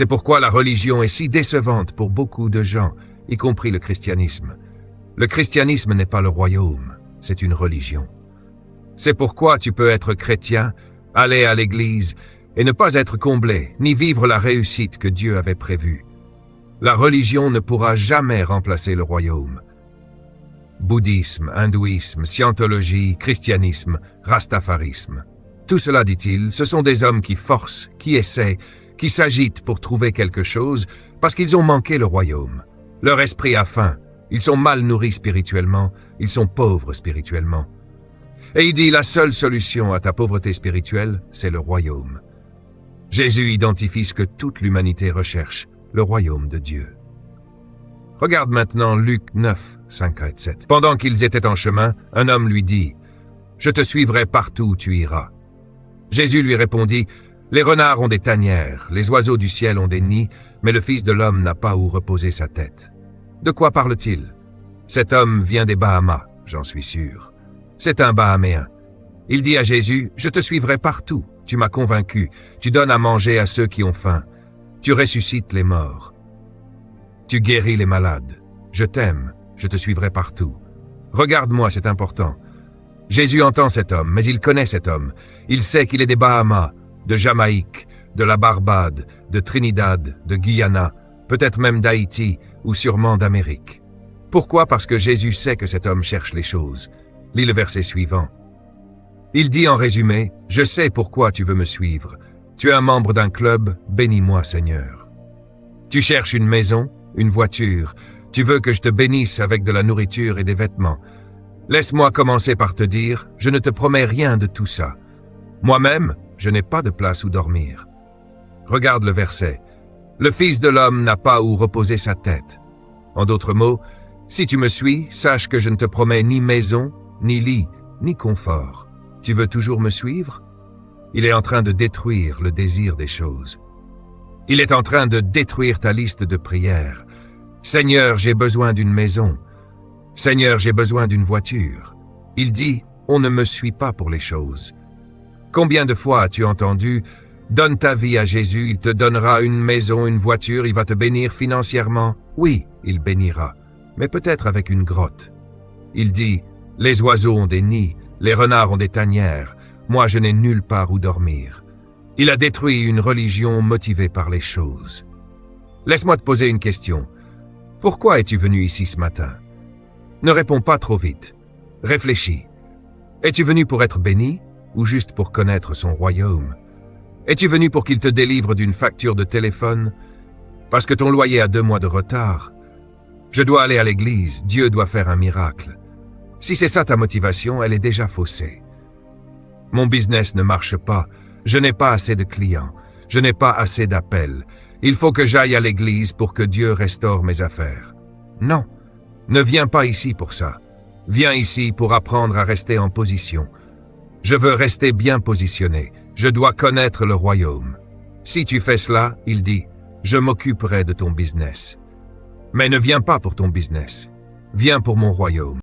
C'est pourquoi la religion est si décevante pour beaucoup de gens, y compris le christianisme. Le christianisme n'est pas le royaume, c'est une religion. C'est pourquoi tu peux être chrétien, aller à l'église et ne pas être comblé, ni vivre la réussite que Dieu avait prévue. La religion ne pourra jamais remplacer le royaume. Bouddhisme, hindouisme, scientologie, christianisme, rastafarisme. Tout cela, dit-il, ce sont des hommes qui forcent, qui essaient, qui s'agitent pour trouver quelque chose parce qu'ils ont manqué le royaume. Leur esprit a faim, ils sont mal nourris spirituellement, ils sont pauvres spirituellement. Et il dit la seule solution à ta pauvreté spirituelle, c'est le royaume. Jésus identifie ce que toute l'humanité recherche, le royaume de Dieu. Regarde maintenant Luc 9, 5 à 7. Pendant qu'ils étaient en chemin, un homme lui dit « Je te suivrai partout où tu iras. » Jésus lui répondit « Les renards ont des tanières, les oiseaux du ciel ont des nids, mais le Fils de l'homme n'a pas où reposer sa tête. » De quoi parle-t-il? Cet homme vient des Bahamas, j'en suis sûr. C'est un Bahaméen. Il dit à Jésus « Je te suivrai partout, tu m'as convaincu, tu donnes à manger à ceux qui ont faim, tu ressuscites les morts. Tu guéris les malades. Je t'aime, je te suivrai partout. Regarde-moi, c'est important. » Jésus entend cet homme, mais il connaît cet homme. Il sait qu'il est des Bahamas, de Jamaïque, de la Barbade, de Trinidad, de Guyana, peut-être même d'Haïti ou sûrement d'Amérique. Pourquoi? Parce que Jésus sait que cet homme cherche les choses. Lis le verset suivant. Il dit en résumé, « Je sais pourquoi tu veux me suivre. Tu es un membre d'un club, bénis-moi Seigneur. Tu cherches une maison, une voiture. Tu veux que je te bénisse avec de la nourriture et des vêtements. Laisse-moi commencer par te dire, je ne te promets rien de tout ça. Moi-même, je n'ai pas de place où dormir. » Regarde le verset. « Le Fils de l'homme n'a pas où reposer sa tête. » En d'autres mots, si tu me suis, sache que je ne te promets ni maison, ni lit, ni confort. Tu veux toujours me suivre? Il est en train de détruire le désir des choses. Il est en train de détruire ta liste de prières. « Seigneur, j'ai besoin d'une maison. Seigneur, j'ai besoin d'une voiture. » Il dit, « On ne me suit pas pour les choses. » Combien de fois as-tu entendu « Donne ta vie à Jésus, il te donnera une maison, une voiture, il va te bénir financièrement. » Oui, il bénira, mais peut-être avec une grotte. Il dit, « Les oiseaux ont des nids, les renards ont des tanières. Moi, je n'ai nulle part où dormir. » Il a détruit une religion motivée par les choses. Laisse-moi te poser une question. Pourquoi es-tu venu ici ce matin? Ne réponds pas trop vite. Réfléchis. Es-tu venu pour être béni ou juste pour connaître son royaume? Es-tu venu pour qu'il te délivre d'une facture de téléphone? Parce que ton loyer a 2 mois de retard? Je dois aller à l'église, Dieu doit faire un miracle. Si c'est ça ta motivation, elle est déjà faussée. Mon business ne marche pas, je n'ai pas assez de clients, je n'ai pas assez d'appels. Il faut que j'aille à l'église pour que Dieu restaure mes affaires. Non, ne viens pas ici pour ça. Viens ici pour apprendre à rester en position. Je veux rester bien positionné. Je dois connaître le royaume. Si tu fais cela, il dit, je m'occuperai de ton business. Mais ne viens pas pour ton business. Viens pour mon royaume.